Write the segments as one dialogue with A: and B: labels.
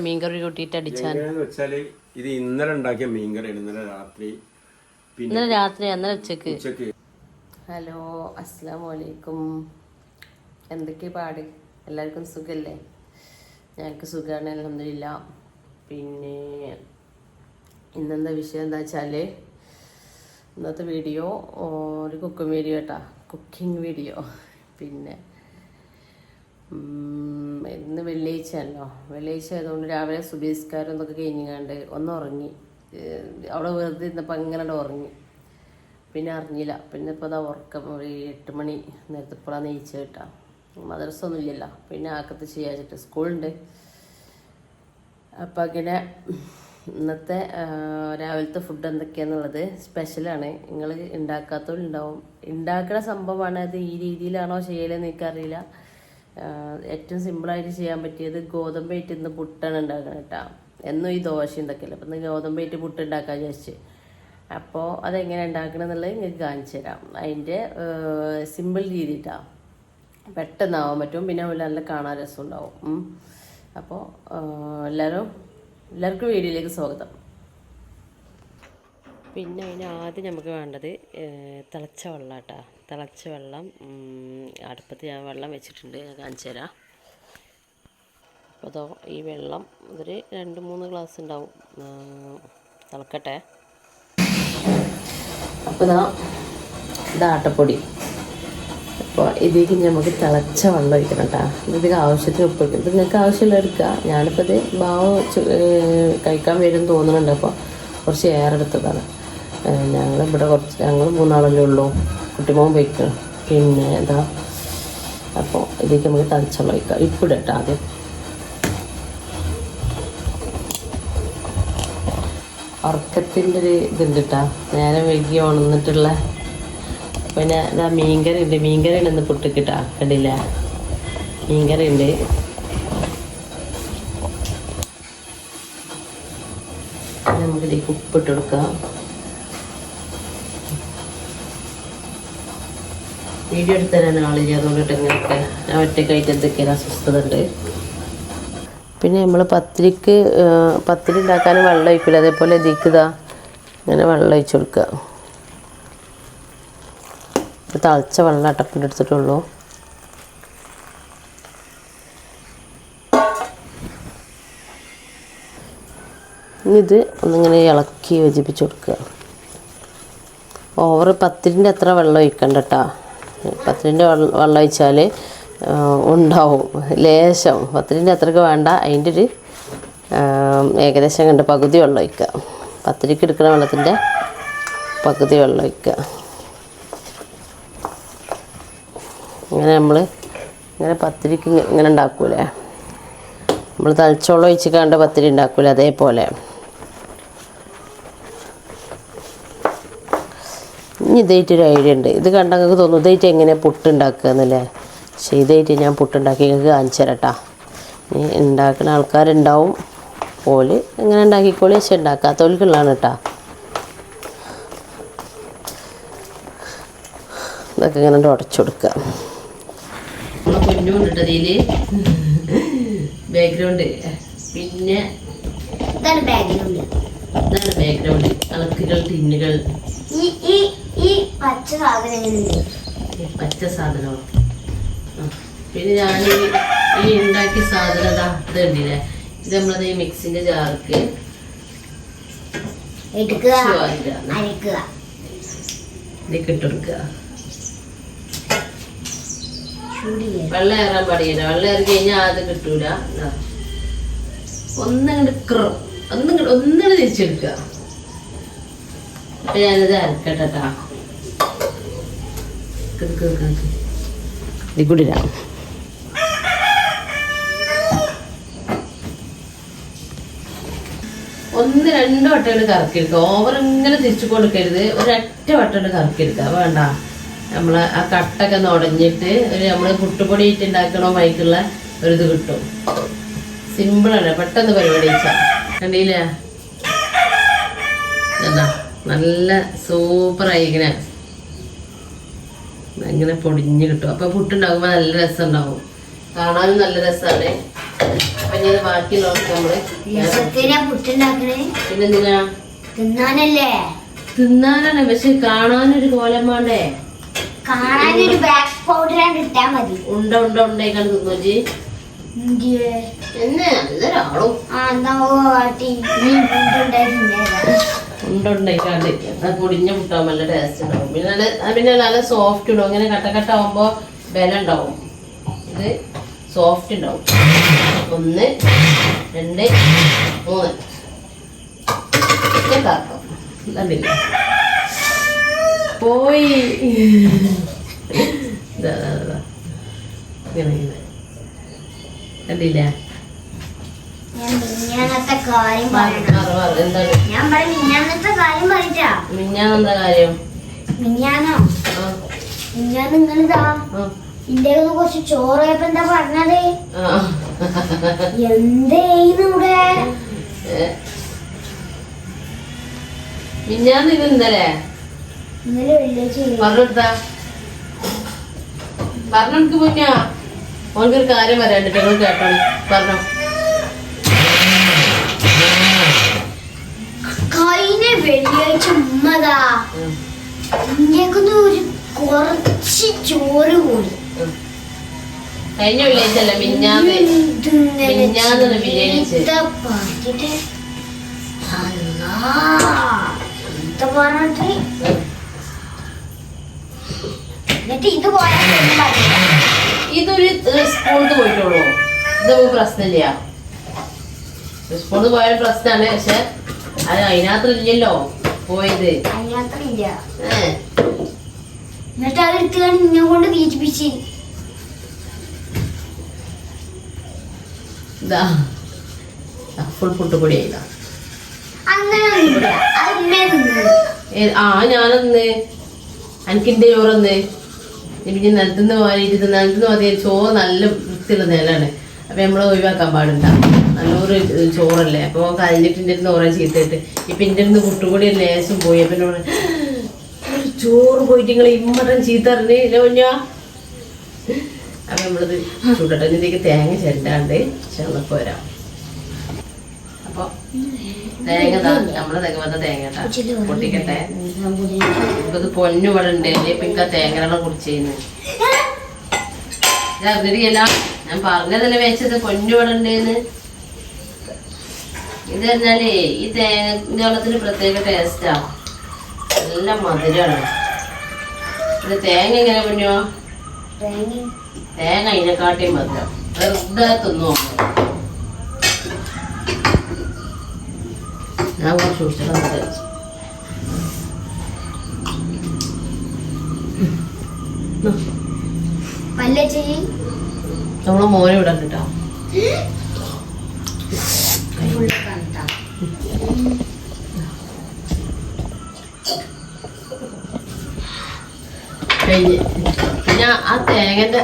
A: മീൻകറി കൂട്ടിയിട്ട് അടിച്ചാൽ
B: വെച്ചാല് ഇത് ഇന്നലെ ഉണ്ടാക്കിയ മീൻകറിയാണ്. ഇന്നലെ രാത്രി
A: ഇന്നലെ ഉച്ചക്ക്. ഹലോ, അസ്സലാമു അലൈക്കും. എന്തൊക്കെ പാട്? എല്ലാവർക്കും സുഖല്ലേ? ഞങ്ങൾക്ക് സുഖമാണ്, അൽഹംദുലില്ലാ. പിന്നെ ഇന്നെന്താ വിഷയം എന്താ വെച്ചാൽ, ഇന്നത്തെ വീഡിയോ ഒരു കുക്കിംഗ് വീഡിയോ കേട്ടാ, കുക്കിംഗ് വീഡിയോ. പിന്നെ ഇന്ന് വെള്ളിയാഴ്ചയല്ലോ, വെള്ളിയാഴ്ച ആയതുകൊണ്ട് രാവിലെ സുബഹിസ്കാരം എന്നൊക്കെ കഴിഞ്ഞാണ്ട് ഒന്ന് ഉറങ്ങി. അവിടെ വെറുതെ ഇരുന്നപ്പോൾ അങ്ങനെ ഉറങ്ങി, പിന്നെ അറിഞ്ഞില്ല. പിന്നെ ഇപ്പോൾ അതാ ഉറക്കം ഒരു 8 മണി നേരത്തെ ഇപ്പോഴാണ് നെയ്ച്ച് കേട്ടാ. മദ്രസ ഒന്നും ഇല്ലല്ലോ, പിന്നെ ആക്കത്ത് ചെയ്യാച്ചിട്ട് സ്കൂളുണ്ട്. അപ്പം അങ്ങനെ ഇന്നത്തെ രാവിലത്തെ ഫുഡ് എന്തൊക്കെയാണെന്നുള്ളത് സ്പെഷ്യലാണ്. നിങ്ങൾ ഉണ്ടാക്കാത്തവരുണ്ടാവും. ഉണ്ടാക്കുന്ന സംഭവമാണ് അത്. ഈ രീതിയിലാണോ ചെയ്യലെന്ന് എനിക്കറിയില്ല. ഏറ്റവും സിമ്പിളായിട്ട് ചെയ്യാൻ പറ്റിയത് ഗോതമ്പായിട്ട് ഇന്ന് പുട്ടാണ് ഉണ്ടാക്കണം കേട്ടോ. എന്നും ഈ ദോശ എന്തൊക്കെയല്ല, അപ്പം ഇന്ന് ഗോതമ്പായിട്ട് പുട്ട് ഉണ്ടാക്കാൻ വിചാരിച്ച്. അപ്പോൾ അതെങ്ങനെ ഉണ്ടാക്കണം എന്നുള്ളത് നിങ്ങൾക്ക് കാണിച്ചു തരാം. അതിൻ്റെ സിമ്പിൾ രീതിയിട്ടാണ്, പെട്ടെന്നാവാൻ പറ്റും. പിന്നെ നല്ല കാണാൻ രസം ഉണ്ടാവും. അപ്പോൾ എല്ലാവർക്കും വീഡിയോയിലേക്ക് സ്വാഗതം. പിന്നെ അതിന് ആദ്യം നമുക്ക് വേണ്ടത് തിളച്ച വെള്ളം കേട്ടോ. തിളച്ച വെള്ളം അടുപ്പത്ത് ഞാൻ വെള്ളം വെച്ചിട്ടുണ്ട്, കാണിച്ചു തരാം. അപ്പോൾ അതോ ഈ വെള്ളം ഇതൊരു 2-3 ഗ്ലാസ് ഉണ്ടാവും. തിളക്കട്ടെ. അപ്പോൾ ഇത് ആട്ടപ്പൊടി. അപ്പോൾ ഇതിലേക്ക് നമുക്ക് തിളച്ച വെള്ളം ഒഴിക്കണം കേട്ടോ. ഇതിലേക്ക് ആവശ്യത്തിന് ഉപ്പ് വയ്ക്കും. ഇത് നിങ്ങൾക്ക് ആവശ്യമുള്ള എടുക്കുക. ഞാനിപ്പോൾ ഇത് ബാവ് കഴിക്കാൻ വരും തോന്നുന്നുണ്ട്. അപ്പോൾ കുറച്ച് ഏറെ എടുത്തതാണ്. ഞങ്ങൾ 3 ആളല്ലേ ഉള്ളൂ. കുട്ടിമോൻ വയ്ക്കണം. പിന്നെ എന്താ, അപ്പോൾ ഇതിലേക്ക് നമുക്ക് തിളച്ച വെള്ളം ഒഴിക്കാം. ഇപ്പിടട്ടോ ആദ്യം. ഉറക്കത്തിൻ്റെ ഒരു ഇതുണ്ട് കേട്ടോ, നേരം വൈകി ഉണർന്നിട്ടുള്ള. പിന്നെ ഇതാ മീൻകറി ഉണ്ട്. മീൻകറി ഉണ്ട് ഇന്ന് പുട്ടിക്കിട്ടാ, കണ്ടില്ല? മീൻകറി ഉണ്ട്. നമുക്കിതിലേക്ക് ഉപ്പിട്ട് കൊടുക്കാം. വീഡിയോ എടുത്ത് തരാൻ ആളില്ല, അതുകൊണ്ടിട്ട് ഇങ്ങനെയൊക്കെ ഞാൻ ഒറ്റയ്ക്കായിട്ട് എന്തൊക്കെയാണ് അസ്വസ്ഥത ഉണ്ട്. പിന്നെ നമ്മൾ പത്തിരി ഉണ്ടാക്കാനും വെള്ളം ഒഴിക്കില്ല. അതേപോലെ ഇതിക്കുക ഇങ്ങനെ വെള്ളം ഒഴിച്ച് കൊടുക്കുക. തിളച്ച വെള്ളം അട്ടപ്പിൻ്റെ എടുത്തിട്ടുള്ളൂ. ഇത് ഒന്നിങ്ങനെ ഇളക്കി യോജിപ്പിച്ച് കൊടുക്കുക. ഓവർ പത്തിരിൻ്റെ അത്ര വെള്ളം ഒഴിക്കണ്ട കേട്ടോ. പത്തിരിൻ്റെ വെള്ളം ഒഴിച്ചാൽ ഉണ്ടാവും ലേശം. പത്തിരിൻ്റെ അത്രയ്ക്ക് വേണ്ട, അതിൻ്റെ ഒരു ഏകദേശം കണ്ട് പകുതി വെള്ളം ഒഴിക്കുക. പത്തിരിക്ക് എടുക്കുന്ന വെള്ളത്തിൻ്റെ പകുതി വെള്ളം ഒഴിക്കുക. ഇങ്ങനെ പത്തിരിക്ക് ഇങ്ങനെ ഉണ്ടാക്കൂലേ, നമ്മൾ തളിച്ചോളം ഒഴിച്ച് കണ്ട് പത്തിരി ഉണ്ടാക്കൂലേ, അതേപോലെ. ഇനി ഇതായിട്ടൊരു ഐഡിയ ഉണ്ട്. ഇത് കണ്ടാൽ നിങ്ങൾക്ക് തോന്നും ഇതായിട്ട് എങ്ങനെയാണ് പുട്ടുണ്ടാക്കുക എന്നല്ലേ. പക്ഷേ ഇതായിട്ട് ഞാൻ പുട്ടുണ്ടാക്കി നിങ്ങൾക്ക് കാണിച്ചു തരട്ടാ. ഇനി ഉണ്ടാക്കുന്ന ആൾക്കാരുണ്ടാവും, ഓല് എങ്ങനെ ഉണ്ടാക്കിക്കോളി. പക്ഷെ ഉണ്ടാക്കാത്തവർക്കുള്ളതാണ് കേട്ടോ. ഇതൊക്കെ ഇങ്ങനെ ഉടച്ചു കൊടുക്കുക. നമ്മളെ പൊന്നുകൊണ്ടിട്ട് അതിൽ ബാക്ക്ഗ്രൗണ്ട്. പിന്നെ ഇതാണ് ബാക്ക്ഗ്രൗണ്ട്. അളക്കുകൾ, ടിന്നുകൾ, പച്ച സാധനം. പിന്നെ ഞാൻ ഈ ഉണ്ടാക്കിയ സാധനം ഇത് കണ്ടില്ലേ, ഇത് നമ്മളത് ഈ മിക്സിന്റെ ജാർക്ക് ഇതിലേക്ക് ഇട്ടുകൊടുക്കുക. വെള്ളം ഏറാൻ പാടില്ല. വെള്ളം ഏറി കഴിഞ്ഞാൽ അത് കിട്ടൂല. ഒന്നിങ്ങോട്ട് തിരിച്ചെടുക്കുക. അപ്പൊ ഞാനിത് അരക്കട്ടാ. ഇതിക്കൂടിരാ. ഒന്ന് 2 വട്ടം കറക്കിയെടുക്കുക. ഓവർ ഇങ്ങനെ തിരിച്ചു കൊടുക്കരുത്. ഒരൊറ്റ വട്ടം കറക്കിയെടുക്കുക. വേണ്ട, നമ്മളെ ആ കട്ടൊക്കെ ഉടഞ്ഞിട്ട് നമ്മൾ പുട്ടുപൊടി ഇട്ട് ഉണ്ടാക്കണോ മൈക്കുള്ള ഒരിത് കിട്ടും. സിമ്പിളാണ്, പെട്ടെന്ന് പരിപാടി വെച്ചാൽ. കണ്ടില്ലേ, എന്താ നല്ല സൂപ്പറായി ഇങ്ങനെ പൊടിഞ്ഞ് കിട്ടും. അപ്പോൾ പുട്ടുണ്ടാകുമ്പോൾ നല്ല രസം ഉണ്ടാവും, കാണാനും നല്ല രസമാണ്. അപ്പൊ ഇനി ഇത് ബാക്കിയുള്ളവർക്ക് നമ്മള്
C: പുട്ടുണ്ടാക്കണേ
A: പിന്നെന്തിനാ
C: തിന്നാനല്ലേ?
A: തിന്നാനാണ്, പക്ഷെ കാണാനൊരു കോലം വേണ്ടേ?
C: കാണാനൊരു ബാക്ക് പൗഡർ ഇട്ടാ മതി.
A: ഉണ്ട ഉണ്ട ഉണ്ടായിക്കാണ് തിന്നോജി എന്നെ നല്ലൊരാളും ഉണ്ടുണ്ടായിക്കാണ്ട് പൊടിഞ്ഞ മുട്ടാൻ നല്ല ടേസ്റ്റ് ഉണ്ടാവും. പിന്നെ നല്ല സോഫ്റ്റ് ഉണ്ടാവും. ഇങ്ങനെ കട്ടക്കട്ട ആവുമ്പോ ബലം ഉണ്ടാവും. ഇത് സോഫ്റ്റ് ഉണ്ടാവും. 1 2 3 കണ്ടില്ല പോയി കണ്ടില്ല. മിഞ്ഞാന്നെന്താ കാര്യം?
C: നിങ്ങളിതാ ഇന്റെ കുറച്ച് ചോറയപ്പോ എന്താ പറഞ്ഞത്? എന്തേവിടെ
A: മിഞ്ഞാന്ന് ഇത് ഇന്നലെ പറഞ്ഞെടുത്താ പറഞ്ഞെടുക്ക് മുന്നാ ഓനക്കൊരു കാര്യം വരാണ്ടിട്ട് നിങ്ങൾ കേട്ടോളി. പറഞ്ഞോ.
C: കഴിഞ്ഞ വെള്ളിയാഴ്ച ഉമ്മതാ ഇങ്ങേക്കൊന്ന് ഒരു കുറച്ച് ചോറ് കൂടി.
A: കഴിഞ്ഞ വെള്ളിയാഴ്ച അല്ല മിഞ്ഞാന്ന് ബിരിയാണി
C: പറഞ്ഞിട്ട് എന്നിട്ട് ഇത് പോയാൽ
A: ഇതൊരു സ്കൂളിൽ പോയിട്ടുള്ളൂ. ഇത് നമുക്ക് പ്രശ്നമില്ല. സ്കൂളിൽ പോയാൽ പ്രശ്നമാണ്. പക്ഷെ അത് അതിനകത്ത് ഇല്ലല്ലോ പോയത്.
C: അതിനകത്തില്ല. എന്നിട്ട് അത് എടുത്തുകൊണ്ട് ഇന്നെ കൊണ്ട് തീറ്റിപ്പിച്ച്
A: ഇതാ ഫുൾ പുട്ടുപൊടി ആയില്ല.
C: അങ്ങനെ
A: ഞാനൊന്ന് എനിക്കിന്റെ ചോറൊന്ന് പിന്നെ നിലത്തുനിന്ന് മാറിയിട്ട് നിലത്തുനിന്ന് മതി. ചോറ് നല്ല വൃത്തിയുള്ള നിലമാണ്. അപ്പൊ നമ്മള് ഒഴിവാക്കാൻ പാടില്ല. നല്ലൊരു ചോറല്ലേ. അപ്പൊ കഴിഞ്ഞിട്ടിൻ്റെ അടുത്ത് ഓരോ ചീത്തയിട്ട് ഇപ്പൊ ഇന്റെ അടുത്ത് പുട്ടുപൊടി ലേശം പോയി. അപ്പൊ എന്നോട് ഒരു ചോറ് പോയിട്ട് നിങ്ങൾ ഇമ്മട്ടൻ ചീത്ത അറിഞ്ഞില്ല കുഞ്ഞാ. അപ്പൊ നമ്മളിത് ചൂടട്ടെ. ഇതിലേക്ക് തേങ്ങ ചെരണ്ടാണ്ട് ചെള്ളപ്പ് വരാം. അപ്പൊ തേങ്ങ നമ്മളെ തെങ്ങുമ്പത്തെ തേങ്ങ പൊട്ടിക്കട്ടെ. ഇപ്പത് പൊന്നു ഇവിടെ ഉണ്ടല്ലേ. ഇപ്പൊ എനിക്ക് ആ തേങ്ങ കുടിച്ചേന്ന് അറിയല്ല. ഞാൻ പറഞ്ഞതല്ലേ വെച്ചത് പൊന്നു ഇവിടെ ഉണ്ടെന്ന്. ഇത് പറഞ്ഞാലേ ഈ തേങ്ങ വെള്ളത്തിന് പ്രത്യേക ടേസ്റ്റാ. നല്ല മധുരമാണ്. ഇത് തേങ്ങ എങ്ങനെ പൊന്നോ? തേങ്ങ അതിനെക്കാട്ടിയും മധുരം. വെറുതെ തിന്നു. ഞാൻ കുറച്ച് കുടിച്ചിട്ട് നമ്മളെ മോനെ വിടാൻ കേട്ടോ. പിന്നെ ആ തേങ്ങന്റെ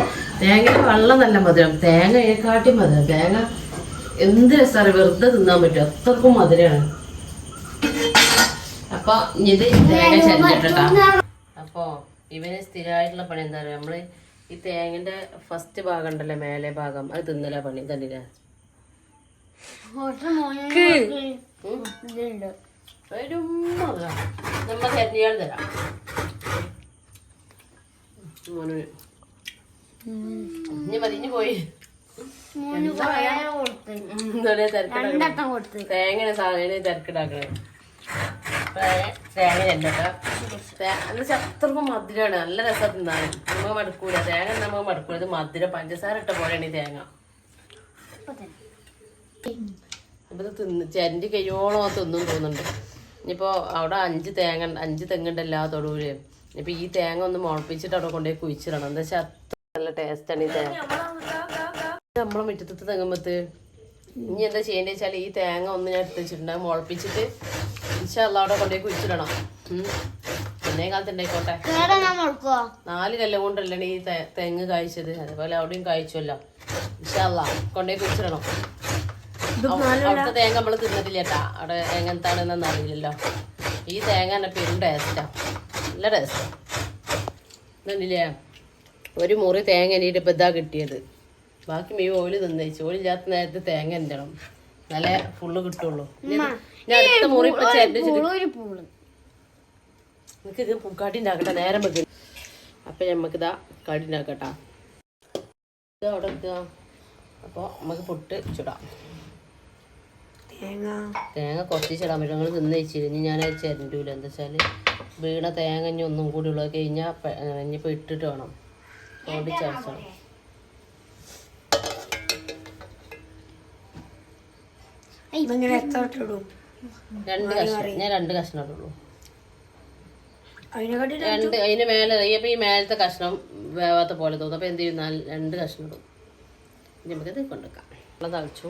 A: വെള്ളം നല്ല മധുരം. തേങ്ങ അതിനെക്കാട്ടി മധുരം. തേങ്ങ എന്ത് രസാണ്. വെറുതെ തിന്നാൻ പറ്റും. അത്രക്കും മധുരമാണ്. അപ്പൊ ഇത് തേങ്ങ ചെരണ്ടിട്ടാ. അപ്പൊ ഇവന് സ്ഥിരമായിട്ടുള്ള പണി എന്താ പറയുക, നമ്മള് ഈ തേങ്ങന്റെ ഫസ്റ്റ് ഭാഗം ഉണ്ടല്ലോ, മേലെ ഭാഗം, അത് തിന്നല പണി. കണ്ടില്ല നമ്മ ചരഞ്ഞാൽ തരാം മോനു. ഇനി മതി, ഇനി പോയി തേങ്ങ സാധനം തിരക്കിടാക്കണേ. തേങ്ങ ചെല്ലട്ടോ. അത്രക്കും മധുരമാണ്. നല്ല രസം തിന്നാണ്. നമുക്ക് മടുക്കൂല. തേങ്ങ നമുക്ക് മടുക്കൂല. ഇത് മധുരം പഞ്ചസാര ഇട്ട പോലെയാണ് ഈ തേങ്ങ. ഇപ്പൊ തിന്ന് ചെരണ്ടി കയ്യോളം തിന്നും തോന്നുന്നുണ്ട്. ഇനിയിപ്പോ അവിടെ 5 തെങ്ങുണ്ട് എല്ലാ തൊടുവില്. ഇനിയിപ്പൊ ഈ തേങ്ങ ഒന്ന് മുളപ്പിച്ചിട്ട് അവിടെ കൊണ്ടുപോയി കുഴിച്ചിടണം. എന്താ വെച്ചാൽ അത്ര നല്ല ടേസ്റ്റാണ് ഈ തേങ്ങ. നമ്മളെ മുറ്റത്തെ തെങ്ങുമ്പത്ത് ഇനി എന്താ ചെയ്യേണ്ടത് വെച്ചാൽ ഈ തേങ്ങ ഒന്ന് ഞാൻ എടുത്ത് വെച്ചിട്ടുണ്ട്. മുളപ്പിച്ചിട്ട് ഇൻഷാല്ലാ അവിടെ കൊണ്ടുപോയി കുഴിച്ചിടണം. എന്നേ കാലത്ത് ഉണ്ടായിക്കോട്ടെ. 4 കൊല്ലം കൊണ്ടല്ലേ ഈ തെങ്ങ് കായ്ച്ചത്. അതേപോലെ അവിടെയും കായ്ച്ചല്ലോ. ഇൻഷാല്ലാ കൊണ്ടുപോയി കുഴിച്ചിടണം. അവിടുത്തെ തേങ്ങ നമ്മള് തിന്നിട്ടില്ല കേട്ടാ. അവിടെ എങ്ങനത്താണെന്നൊന്നും അറിയില്ലല്ലോ. ഈ തേങ്ങ തന്നെ പെരും ടേസ്റ്റാ. നല്ല ടേസ്റ്റാ. ഇതല്ലേ ഒരു മുറി തേങ്ങ എണീട്ട് ഇപ്പൊ ഇതാ കിട്ടിയത്. ബാക്കി മീൻ ഓയിൽ തിന്നേച്ചു. ഓയിലില്ലാത്ത നേരത്തെ തേങ്ങ എന്റണം നല്ല ഫുള്ള് കിട്ടുള്ളൂ. ഞാൻ അടുത്ത മുറി ഇപ്പൊ എനിക്ക് ഇത് കടി ഉണ്ടാക്കട്ടെ, നേരം വെക്കും. അപ്പൊ നമ്മക്ക് ഇതാ കടി ഉണ്ടാക്കട്ടാ. ഇത് അവിടെ എത്തുക. അപ്പൊ നമുക്ക് പുട്ട് ചുടാം. തേങ്ങ കുറച്ച് ചുടാൻ പറ്റും. നിങ്ങൾ തിന്ന് വെച്ചിരുന്നു. ഞാനത് ചിരണ്ടൂല. എന്താ വെച്ചാല് വീണ തേങ്ങ ഇനി ഒന്നും കൂടി ഉള്ളത് കഴിഞ്ഞാൽ ഇനിയിപ്പോൾ ഇട്ടിട്ട് വേണം ഓടിച്ചരച്ചണം. ഞാൻ രണ്ട് കഷ്ണം ഇടുള്ളൂ. അതിന് മേലെ അപ്പൊ ഈ മേലത്തെ കഷ്ണം വേവാത്ത പോലെ തോന്നും. അപ്പൊ എന്ത് ചെയ്യും, രണ്ട് കഷ്ണം ഇടും. നമുക്കത് കൊണ്ടുവെക്കാം. വെള്ളം തളിച്ചു.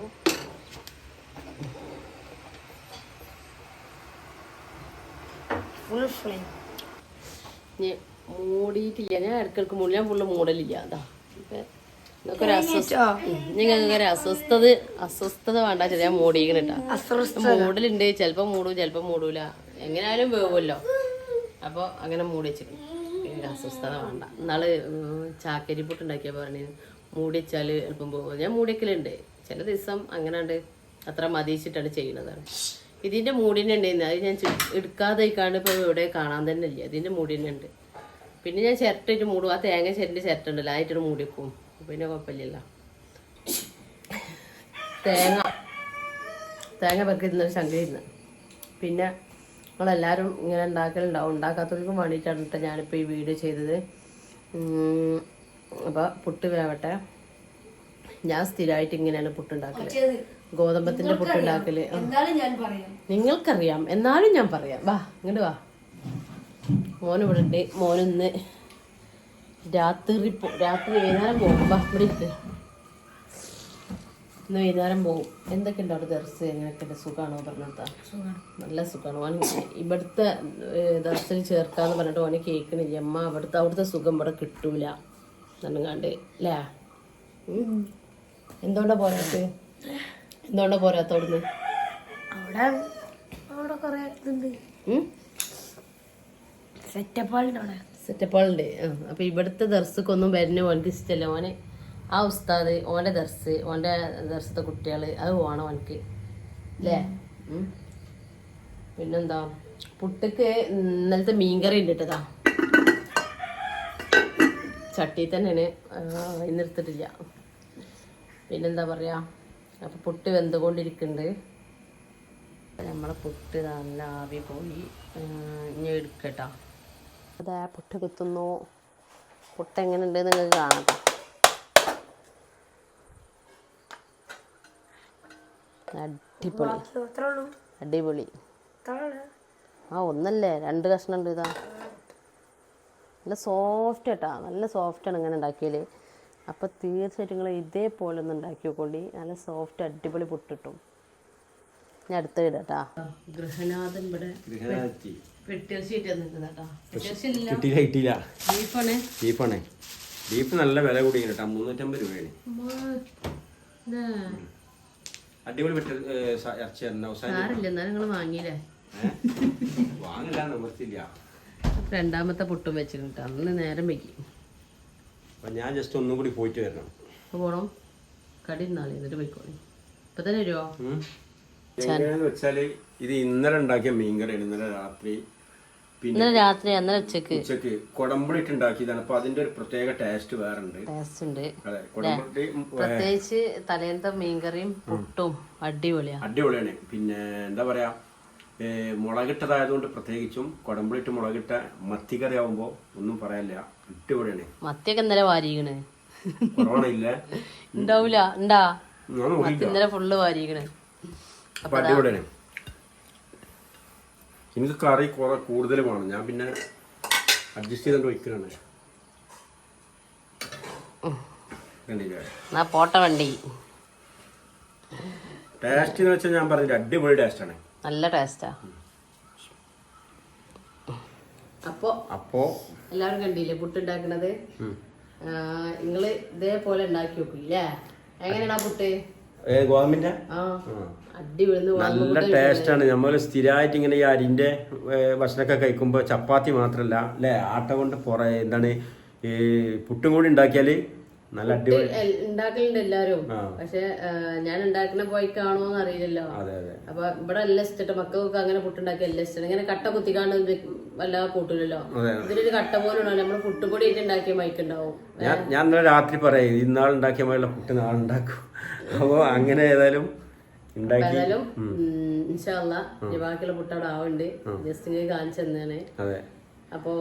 A: മൂടിയിട്ടില്ല. ഞാൻ ഇടയ്ക്കിടക്ക് മൂടി. ഞാൻ ഫുള്ള് മൂടലില്ല. അതാ നിങ്ങൾക്കൊരു അസ്വസ്ഥത വേണ്ട. ചെറിയ മൂടിക്കണിട്ടാ. മൂടലുണ്ട്. ചിലപ്പോ മൂടും ചിലപ്പോ മൂടൂല. എങ്ങനെയായാലും വേവുമല്ലോ. അപ്പോൾ അങ്ങനെ മൂടി വെച്ചിട്ട് അസ്വസ്ഥത വേണ്ട. ഇന്നാള് ചാക്കരി പുട്ട് ഉണ്ടാക്കിയാൽ പറഞ്ഞത് മൂടി വെച്ചാൽ എളുപ്പം പോകും. ഞാൻ മൂടി വെക്കലുണ്ട്. ചില ദിവസം അങ്ങനെ ഉണ്ട്. അത്ര മതിച്ചിട്ടാണ് ചെയ്യുന്നതാണ്. ഇതിൻ്റെ മൂടിനെ ഉണ്ടായിരുന്നു. അത് ഞാൻ എടുക്കാതെ കാണും. ഇപ്പോൾ ഇവിടെ കാണാൻ തന്നെ ഇല്ല. ഇതിൻ്റെ മൂടിനെ ഉണ്ട്. പിന്നെ ഞാൻ ചിരട്ടിട്ട് മൂടും. ആ തേങ്ങ ചിരട്ടിൻ്റെ ചിരട്ടുണ്ടല്ലോ, ആയിട്ടൊരു മൂടി വെക്കും. പിന്നെ കുഴപ്പമില്ലല്ലോ. തേങ്ങ വെക്കുന്ന ശങ്കരുന്ന്. പിന്നെ നമ്മളെല്ലാവരും ഇങ്ങനെ ഉണ്ടാക്കലുണ്ടാവും. ഉണ്ടാക്കാത്തവർക്കും വേണ്ടിയിട്ടാണ് കേട്ടോ ഞാനിപ്പോൾ ഈ വീഡിയോ ചെയ്തത്. അപ്പോൾ പുട്ട് വേവട്ടെ. ഞാൻ സ്ഥിരമായിട്ട് ഇങ്ങനെയാണ് പുട്ടുണ്ടാക്കല്. ഗോതമ്പത്തിന്റെ പുട്ടുണ്ടാക്കല് നിങ്ങൾക്കറിയാം, എന്നാലും ഞാൻ പറയാം. വാ ഇങ്ങോട്ട് വാ. മോന് ഇവിടെ ഉണ്ട്. മോനിന്ന് രാത്രി വൈകുന്നേരം പോകും. വാ ഇവിടെ ഇട്ട്. ഇന്ന് വൈകുന്നേരം പോകും. എന്തൊക്കെയുണ്ട് അവിടെ ദർസ്? എങ്ങനെയൊക്കെ സുഖമാണോ പറഞ്ഞാ? നല്ല സുഖമാണ്. ഓൻ ഇവിടുത്തെ ദർസിൽ ചേർക്കാന്ന് പറഞ്ഞിട്ട് ഓന് കേൾക്കണില്ല. അമ്മ അവിടുത്തെ സുഖം ഇവിടെ കിട്ടൂല എന്നുകാണ്ട് അല്ലേ? എന്തുകൊണ്ടാ പോരാത്ത? എന്തുകൊണ്ടാ പോരാത്ത അവിടുന്ന്? സെറ്റപ്പുകളുണ്ട്. അപ്പൊ ഇവിടുത്തെ ദർസക്കൊന്നും വരുന്ന ഓനക്ക് ഇഷ്ടമല്ല. ഓന് ആ ഉസ്താദ്, ഓൻ്റെ ദർസ്, ഓൻ്റെ ദർസത്തെ കുട്ടികൾ, അത് പോകണം ഓനക്ക് അല്ലേ? പിന്നെന്താ, പുട്ടക്ക് ഇന്നലത്തെ മീൻകറി ഉണ്ട് കേട്ടതാ. ചട്ടി തന്നെയാണ്, ഇന്നെടുത്തിട്ടില്ല. പിന്നെന്താ പറയാ, അപ്പൊ പുട്ട് വെന്തുകൊണ്ടിരിക്കുന്നുണ്ട്. നമ്മളെ പുട്ട് നല്ല ആവി പോയി. ഇനി എടുക്കട്ടോ. അതാ പുട്ട് കുത്തുന്നു. പുട്ട് എങ്ങനെയുണ്ട് നിങ്ങൾക്ക് കാണട്ടോ. അടിപൊളി അടിപൊളി. ആ ഒന്നല്ലേ, രണ്ട് കഷ്ണം ഉണ്ട്. ഇതാ നല്ല സോഫ്റ്റ് കേട്ടാ, നല്ല സോഫ്റ്റാണ് ഇങ്ങനെ ഉണ്ടാക്കിയാൽ. അപ്പോൾ തീർച്ചയായിട്ടും നിങ്ങൾ ഇതേപോലെ ഒന്ന് ഉണ്ടാക്കി നോക്കോണ്ടി. നല്ല സോഫ്റ്റ് അടിപൊളി പുട്ടിട്ടും. ഞാൻ അടുത്ത ഇടാട്ടാ. ഗൃഹനാഥൻ ഇവിടെ
B: ബീഫ് നല്ല വില കൂടി കേട്ടാ. 350 രൂപയാണ്. അടിപൊളി ഇറച്ചി
A: നിങ്ങൾ വാങ്ങിയില്ലേ?
B: വാങ്ങില്ല, നിവർത്തില്ല.
A: രണ്ടാമത്തെ പുട്ടും വെച്ചിട്ട് അന്ന് നേരം വെക്കി.
B: ഞാൻ ജസ്റ്റ് ഒന്നും കൂടി പോയിട്ട് വരണം.
A: പോണം. കടി നാളെ എന്നിട്ട് പോയിക്കോളി. ഇപ്പൊ തന്നെ വരുമോ?
B: വെച്ചാല് ഇത് ഇന്നലെ ഉണ്ടാക്കിയ മീൻകറിയാണ്. ഇന്നലെ രാത്രി ഉച്ചക്ക് കൊടമ്പുളിട്ട് ഉണ്ടാക്കിയതാണ്. അപ്പൊ അതിന്റെ ഒരു പ്രത്യേക ടേസ്റ്റ് വേറെ ഉണ്ട്.
A: പ്രത്യേകിച്ച് തലേന്നത്തെ മീൻകറിയും പുട്ടും
B: അടിപൊളിയാണ്. പിന്നെ എന്താ പറയാ, മുളകിട്ടതായതുകൊണ്ട് പ്രത്യേകിച്ചും കൊടമ്പുളിട്ട് മുളകിട്ട മത്തിക്കറി ആവുമ്പോ ഒന്നും പറയാനില്ല. അടിപൊളിയാണ്.
A: മത്തിയൊക്കെ ഇന്നലെ വാരിക്കണേ.
B: കൊറോണ ഇല്ല
A: ഉണ്ടാവൂല. ഉണ്ടാ ഇന്നലെ ഫുള്ള് വാരിക്കണേ.
B: അപ്പൊ അടിപൊളിയാണ്. എനിക്ക് കറി കുറെ കൂടുതൽ വേണം. ഞാൻ പിന്നെ അഡ്ജസ്റ്റ് ചെയ്തോണ്ട് വയ്ക്കലാണ്.
A: പോട്ട വണ്ടി
B: ടേസ്റ്റ് എന്ന് വെച്ചാൽ ഞാൻ പറഞ്ഞില്ല, അടിപൊളി ടേസ്റ്റ് ആണ്.
A: നല്ല ടേസ്റ്റാ.
B: അപ്പോ
A: എല്ലാവരും കണ്ടില്ലേ പുട്ടുണ്ടാക്കണത്? നിങ്ങള് ഇതേപോലെ ഉണ്ടാക്കി നോക്കില്ലേ? എങ്ങനെയാ പുട്ട്?
B: ഗോതമ്പിന്റെ നല്ല ടേസ്റ്റ് ആണ്. നമ്മൾ സ്ഥിരമായിട്ട് ഇങ്ങനെ ഈ അരിന്റെ ഭക്ഷണമൊക്കെ കഴിക്കുമ്പോൾ ചപ്പാത്തി മാത്രല്ല അല്ലെ, ആട്ട കൊണ്ട് എന്താണ് ഈ പുട്ടും കൂടി ഉണ്ടാക്കിയാൽ നല്ല അടിപൊളി
A: ഉണ്ടാക്കലുണ്ട് എല്ലാരും. പക്ഷെ ഞാൻ ഉണ്ടാക്കുന്ന പോയിക്കാണോന്ന് അറിയില്ലല്ലോ.
B: അതെ അതെ.
A: അപ്പൊ ഇവിടെ എല്ലാം ഇഷ്ടം, മക്കൾക്ക് അങ്ങനെ പുട്ടുണ്ടാക്കി എല്ലാം ഇഷ്ടം. ഇങ്ങനെ കട്ട കുത്തിക്കാണ്ട് വല്ലാതെ കൂട്ടൂലല്ലോ. ഇതിലൊരു കട്ട പോലെ ഉണ്ടാവും. നമ്മള് പുട്ടുപൊടി ആയിട്ട് ഉണ്ടാക്കിയ മൈക്കുണ്ടാവും.
B: ഞാൻ ഇന്നലെ രാത്രി പറയാം ഇന്നാളുണ്ടാക്കിയ പോലുള്ള പുട്ട് നാളെ ഉണ്ടാക്കും. അപ്പൊ അങ്ങനെ ഏതായാലും ഉണ്ടാക്കി
A: ഇൻഷാ അല്ലാഹ് ബാക്കിയുള്ള പുട്ട് അവിടെ ആവുന്നുണ്ട്. ജസ്റ്റ് ഇങ്ങനെ കാണിച്ചു തന്നെയാണ്.
B: അതെ.
A: അപ്പൊ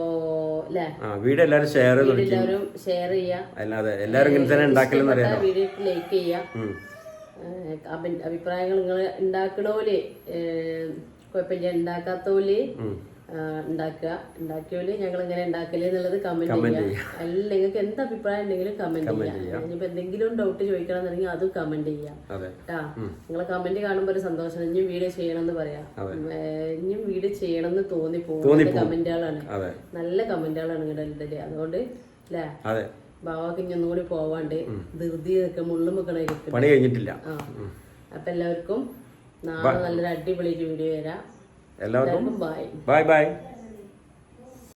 A: അല്ലേ,
B: വീഡിയോ എല്ലാവരും ഷെയർ
A: എല്ലാവരും ഷെയർ ചെയ്യാം.
B: അല്ലാതെ എല്ലാവരും ഇങ്ങനെ തന്നെ ഉണ്ടാക്കലെന്ന് അറിയാം.
A: വീഡിയോ ലൈക്ക് ചെയ്യാം. അഭിപ്രായങ്ങൾ നിങ്ങൾ ഉണ്ടാക്കണോല് കുഴപ്പമില്ല, ഉണ്ടാക്കാത്തോല് ഉണ്ടാക്കിയോല് ഞങ്ങൾ ഇങ്ങനെ ഉണ്ടാക്കല് എന്നുള്ളത് കമന്റ് ചെയ്യാം. അല്ല നിങ്ങൾക്ക് എന്ത് അഭിപ്രായം ഉണ്ടെങ്കിലും കമന്റ് ചെയ്യാം. ഇനിയിപ്പോ എന്തെങ്കിലും ഡൗട്ട് ചോദിക്കണമെന്നുണ്ടെങ്കിൽ അതും കമന്റ് ചെയ്യാം കേട്ടാ. നിങ്ങളെ കമന്റ് കാണുമ്പോ ഒരു സന്തോഷം. ഇനിയും വീഡിയോ ചെയ്യണമെന്ന് പറയാം. ഇനിയും വീഡിയോ ചെയ്യണമെന്ന് തോന്നിപ്പോകും. കമന്റുകളാണ്, നല്ല കമന്റുകളാണ് നിങ്ങളുടെ ഇതില്. അതുകൊണ്ട് അല്ലേ ബാവാക്ക് ഇനി ഒന്നുകൂടി പോവാണ്ട് ധൃതി മുള്ളും വെക്കണ
B: പണി കഴിഞ്ഞിട്ടില്ല.
A: അപ്പൊ എല്ലാവർക്കും നാളെ നല്ലൊരു അടിപൊളി വീഡിയോ തരാം. എല്ലാവർക്കും ബൈ
B: ബൈ ബൈ.